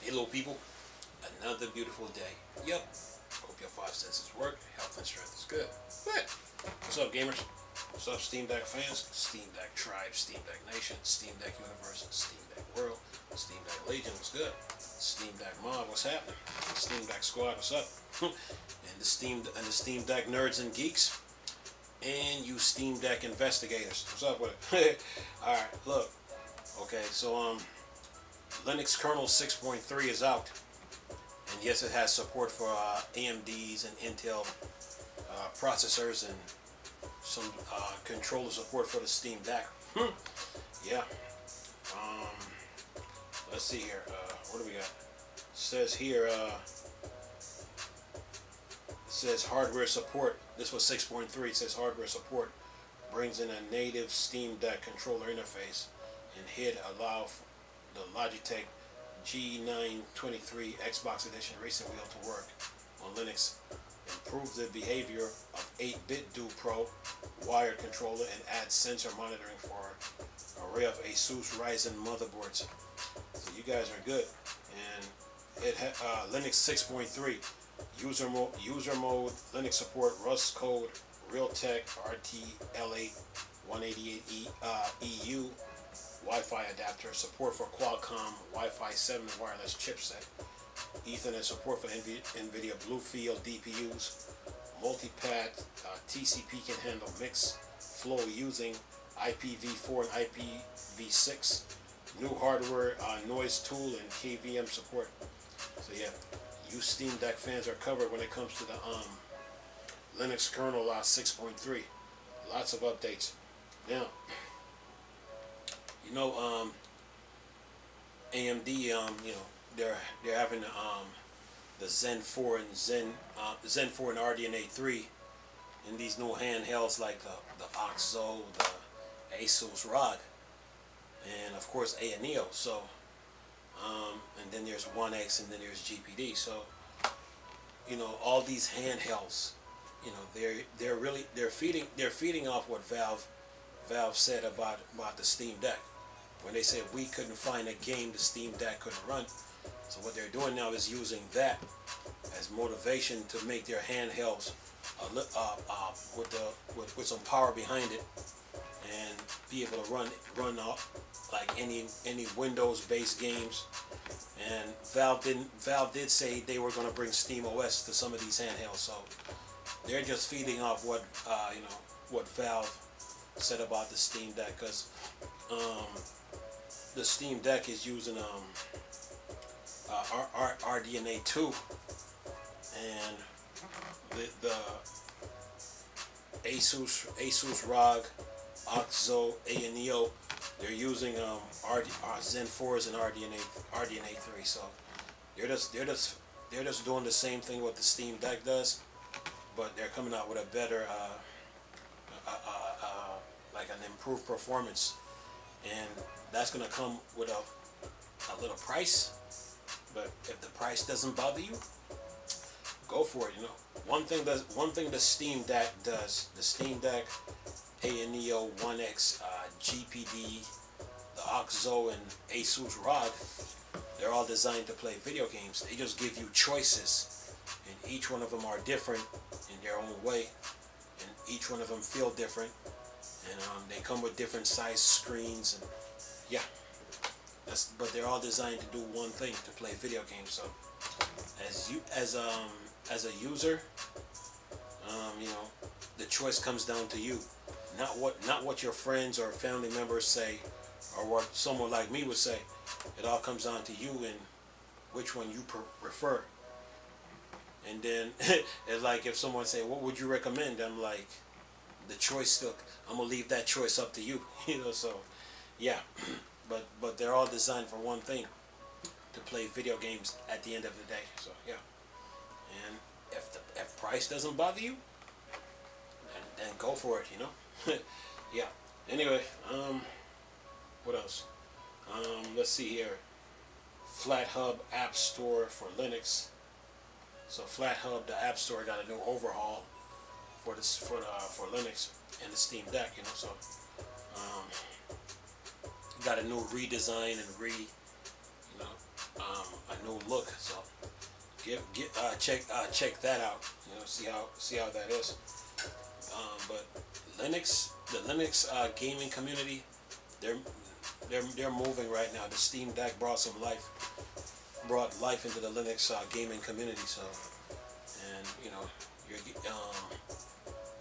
Hello people, another beautiful day. Yep, hope your five senses work, health and strength is good. Good. What's up gamers? What's up Steam Deck fans? Steam Deck Tribe, Steam Deck Nation, Steam Deck Universe, Steam Deck World, Steam Deck Legion, what's good? Steam Deck Mob, what's happening? Steam Deck Squad, what's up? and the Steam Deck nerds and geeks. And you Steam Deck investigators. What's up with it? Alright, look. Okay, so Linux kernel 6.3 is out, and yes, it has support for AMDs and Intel processors and some controller support for the Steam Deck. Yeah. Let's see here. What do we got? It says here. It says hardware support. This was 6.3. It says hardware support brings in a native Steam Deck controller interface and HID allow the Logitech G923 Xbox Edition Racing Wheel to work on Linux, improve the behavior of 8-bit Do Pro wired controller, and add sensor monitoring for an array of Asus Ryzen motherboards. So you guys are good. And it Linux 6.3 user mode Linux support Rust code Realtek RTL8 188 EU Wi-Fi adapter, support for Qualcomm Wi-Fi 7 wireless chipset, Ethernet support for NVIDIA Bluefield DPUs, multipath TCP can handle mix flow using IPv4 and IPv6, new hardware noise tool and KVM support. So yeah, you Steam Deck fans are covered when it comes to the Linux kernel 6.3. Lots of updates. Now, you know, AMD, you know, they're having the Zen 4 and Zen 4 and RDNA 3 in these new handhelds like the Aokzoe, the Asus ROG, and of course Ayaneo. So, and then there's Onex, and then there's GPD. So, you know, all these handhelds, you know, they're feeding off what Valve said about the Steam Deck. When they said we couldn't find a game the Steam Deck couldn't run. So what they're doing now is using that as motivation to make their handhelds with some power behind it and be able to run off like any Windows-based games. And Valve did say they were going to bring Steam OS to some of these handhelds. So they're just feeding off what you know, what Valve said about the Steam Deck, because the Steam Deck is using RDNA 2, and the Asus ROG, Aokzoe, Ayaneo, they're using Zen 4s and RDNA 3. So they're just doing the same thing what the Steam Deck does, but they're coming out with a better like an improved performance, and that's gonna come with a little price. But if the price doesn't bother you, go for it. You know, one thing the Steam Deck does, the Steam Deck, Ayaneo, Onex, GPD, the Aokzoe, and Asus ROG, they're all designed to play video games. They just give you choices, and each one of them are different in their own way, and each one of them feel different, and they come with different size screens, and yeah, but they're all designed to do one thing, to play video games. So as a user, you know, the choice comes down to you, not what your friends or family members say, or what someone like me would say. It all comes down to you and which one you prefer. And then it's like if someone say, what would you recommend? I'm like, the choice still, I'm gonna leave that choice up to you. You know, so yeah. But they're all designed for one thing, to play video games at the end of the day. So yeah. And if price doesn't bother you, then go for it, you know. Yeah. Anyway, what else? Let's see here. FlatHub App Store for Linux. So FlatHub, the App Store, got a new overhaul for Linux and the Steam Deck, you know. So got a new redesign and a new look. So check that out. You know, see how that is. But the Linux gaming community, they're moving right now. The Steam Deck brought life into the Linux gaming community. So, and you know, you're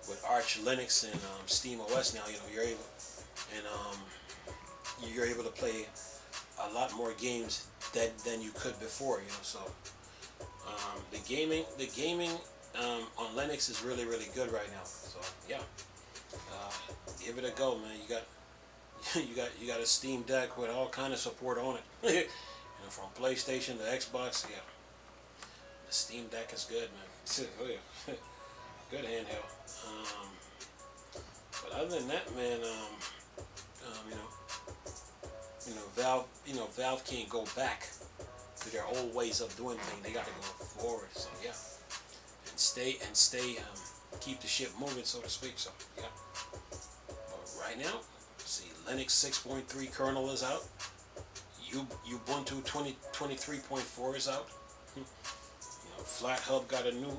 with Arch Linux and Steam OS now, you know, you're able to play a lot more games than you could before, you know. So the gaming on Linux is really good right now. So yeah, give it a go, man. You got a Steam Deck with all kind of support on it. You know, from PlayStation to Xbox. Yeah, the Steam Deck is good, man. Oh yeah. Good handheld. But other than that, man, Valve can't go back to their old ways of doing things. They got to go forward. So yeah, and stay, keep the ship moving, so to speak. So yeah. But right now, see, Linux 6.3 kernel is out. Ubuntu 2023.4 is out. FlatHub got a new.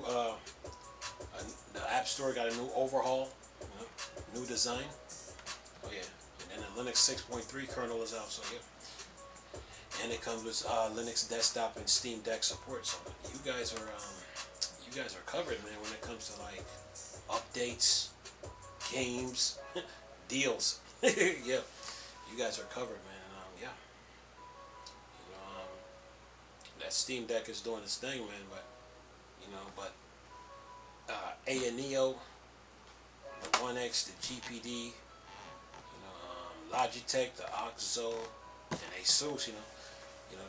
The App Store got a new overhaul, you know, new design. Oh yeah, and then the Linux 6.3 kernel is out. So yeah, and it comes with Linux desktop and Steam Deck support. So you guys are covered, man, when it comes to like updates, games, deals. Yeah, you guys are covered, man. Yeah, you know, that Steam Deck is doing its thing, man. But you know, Ayaneo, the Onex, the GPD, you know, Logitech, the Aokzoe, and Asus, you know,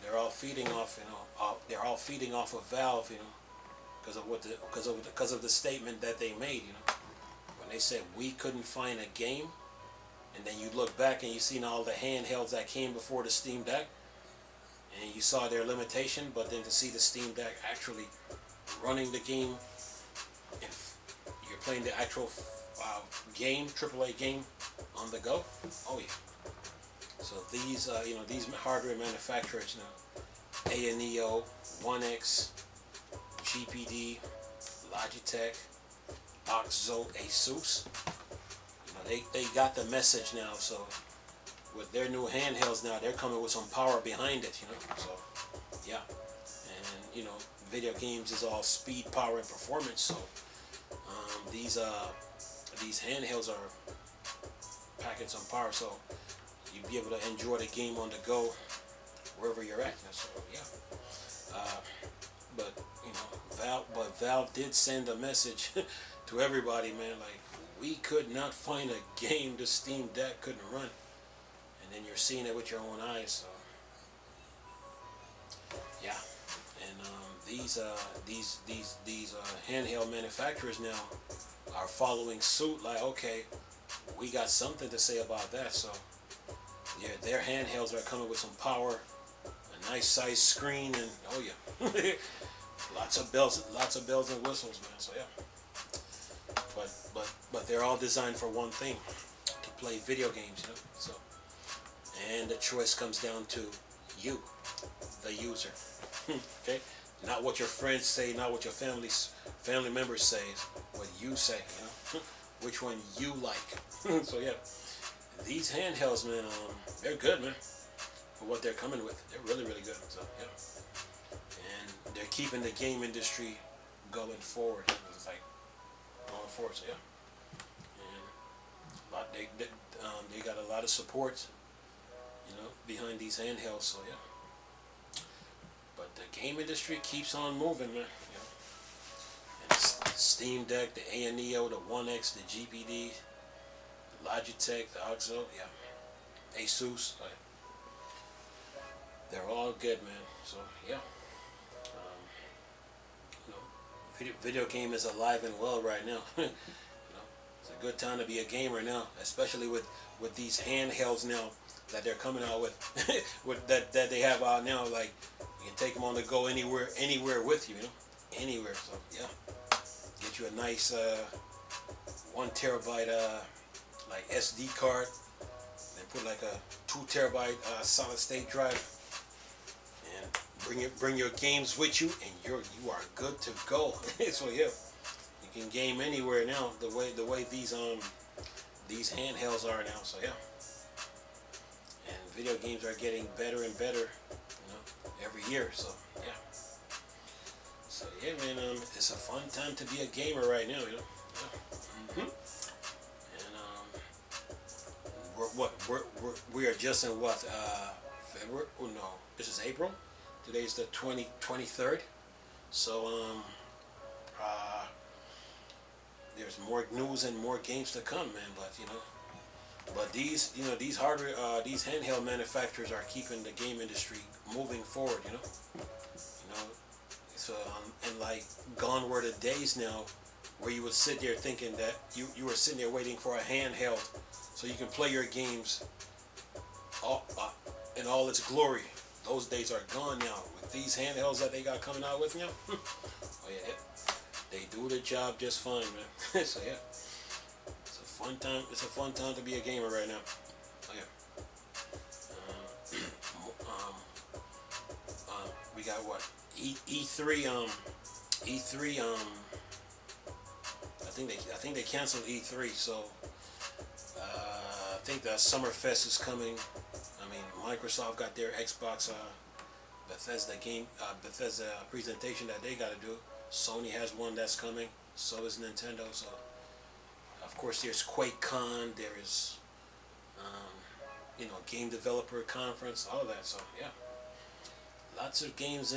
they're all feeding off, you know, they're all feeding off of Valve, you know, because of the statement that they made, you know, when they said we couldn't find a game, and then you look back and you seen all the handhelds that came before the Steam Deck, and you saw their limitation, but then to see the Steam Deck actually running the game, and you're playing the actual game, AAA game on the go. Oh yeah. So these, you know, these hardware manufacturers, you know, Ayaneo, Onex, GPD, Logitech, Aokzoe, Asus. You know, they got the message now. So with their new handhelds now, they're coming with some power behind it. You know. So yeah, and you know, video games is all speed, power, and performance. So these handhelds are packing some power, so you'll be able to enjoy the game on the go wherever you're at. So yeah, but you know, Valve did send a message to everybody, man. Like, we could not find a game the Steam Deck couldn't run, and then you're seeing it with your own eyes. So yeah. And these handheld manufacturers now are following suit. Like, okay, we got something to say about that. So yeah, their handhelds are coming with some power, a nice size screen, and oh yeah, lots of bells and whistles, man. So yeah, but they're all designed for one thing: to play video games, you know. So, and the choice comes down to you, the user. Okay, not what your friends say, not what your family members say, what you say, you know, which one you like. So yeah, these handhelds, man, they're good, man, for what they're coming with. They're really good. So yeah, and they're keeping the game industry going forward. It's like going forward. So yeah, and they got a lot of support, you know, behind these handhelds. So yeah. But the game industry keeps on moving, man. You know? And the Steam Deck, the Ayaneo, the Onex, the GPD, the Logitech, the Aokzoe, yeah, Asus, they're all good, man. So yeah, you know, video game is alive and well right now. You know, it's a good time to be a gamer now, especially with these handhelds now that they're coming out with, that they have out now. Like, you can take them on the go anywhere with you, you know, anywhere. So yeah, get you a nice 1 terabyte like SD card, then put like a 2 terabyte solid state drive, and bring your games with you, and you are good to go. So yeah, you can game anywhere now. The way these handhelds are now. So yeah, and video games are getting better and better, every year. So yeah. So yeah, man, it's a fun time to be a gamer right now, Yeah. And we are just in what, February? Oh no, this is April. Today's the 23rd. So there's more news and more games to come, man. But these hardware, these handheld manufacturers are keeping the game industry moving forward, So and like gone were the days now where you would sit there thinking that you were sitting there waiting for a handheld so you can play your games in all its glory. Those days are gone now. With these handhelds that they got coming out with now, oh yeah, they do the job just fine, man. So yeah, it's a fun time. It's a fun time to be a gamer right now. Oh yeah. We got what? E3. E3. I think they canceled E3, so I think that Summerfest is coming. I mean, Microsoft got their Xbox Bethesda presentation that they got to do. Sony has one that's coming. So is Nintendo. So of course there's QuakeCon. There is game developer conference. All of that. So yeah, lots of games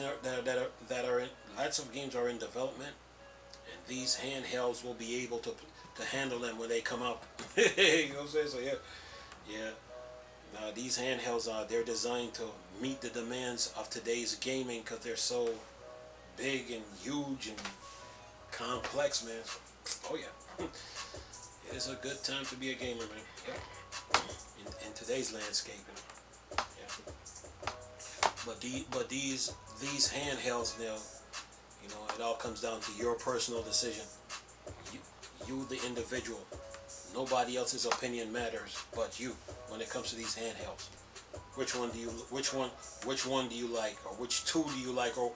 lots of games are in development. And these handhelds will be able to handle them when they come out. You know what I'm saying? So yeah. Now these handhelds they're designed to meet the demands of today's gaming because they're so big and huge and complex, man. Oh yeah, it is a good time to be a gamer, man. Yeah. In today's landscape, Yeah. But these handhelds now. It all comes down to your personal decision. You the individual. Nobody else's opinion matters but you when it comes to these handhelds. Which one do you like, or which two do you like, or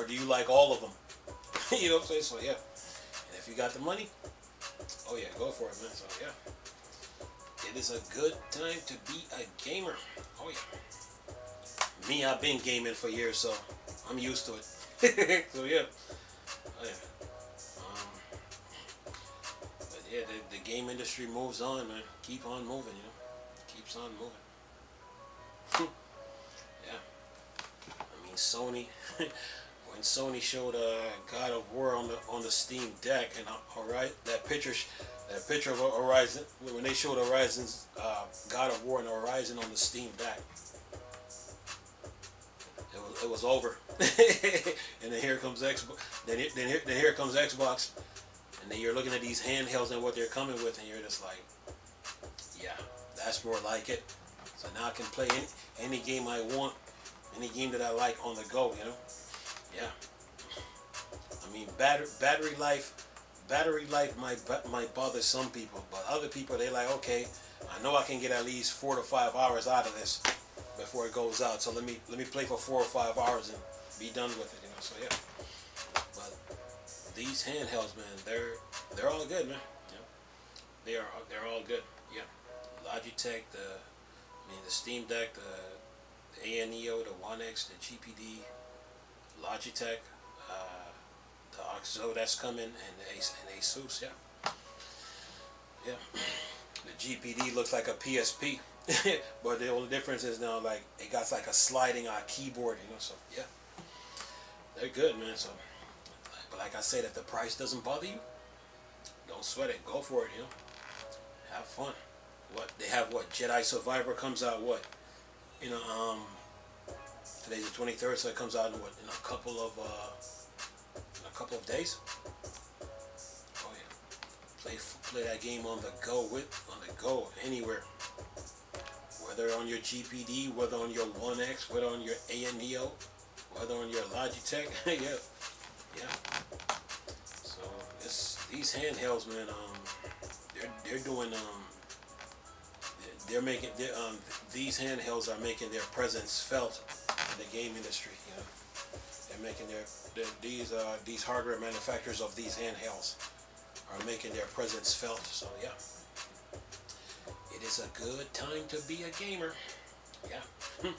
do you like all of them? You know what I'm saying? So yeah. And if you got the money, oh yeah, go for it, man. So yeah. It is a good time to be a gamer. Oh yeah. Me, I've been gaming for years, so I'm used to it. So yeah, oh, yeah. But yeah, the game industry moves on, man. Keep on moving, Keeps on moving. Yeah. I mean, Sony. When Sony showed God of War on the Steam Deck, and that picture of Horizon, when they showed Horizon's God of War and Horizon on the Steam Deck. It was over. And then here comes Xbox. Then here comes Xbox, and then you're looking at these handhelds and what they're coming with, and you're just like, yeah, that's more like it. So now I can play any game I want, any game that I like on the go. Yeah. I mean, battery life might bother some people, but other people, they like, okay, I know I can get at least 4 to 5 hours out of this before it goes out, so let me play for 4 or 5 hours and be done with it, So yeah, but these handhelds, man, they're all good, man. They're all good. Yeah, Logitech, the Steam Deck, the Ayaneo, the Onex, the GPD, Logitech, the Aokzoe that's coming, and Asus. Yeah. The GPD looks like a PSP. But the only difference is now, like, it got like a sliding keyboard, So yeah, they're good, man. So, but like I said, if the price doesn't bother you, don't sweat it. Go for it, Have fun. They have Jedi Survivor comes out today's the 23rd, so it comes out in a couple of days. Oh yeah, play that game on the go anywhere. Whether on your GPD, whether on your Onex, whether on your Ayaneo, whether on your Logitech, yeah. So these handhelds, man, these handhelds are making their presence felt in the game industry. You know, they're making these hardware manufacturers of these handhelds are making their presence felt. So yeah, it is a good time to be a gamer. Yeah.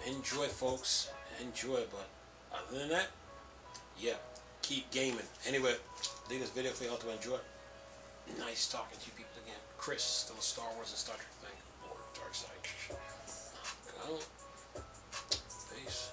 Enjoy, folks. Enjoy. But other than that, yeah, keep gaming. Anyway, leave this video for y'all to enjoy. Nice talking to you people again. Chris, still a Star Wars and Star Trek thing. Or Dark Side. Go. Peace.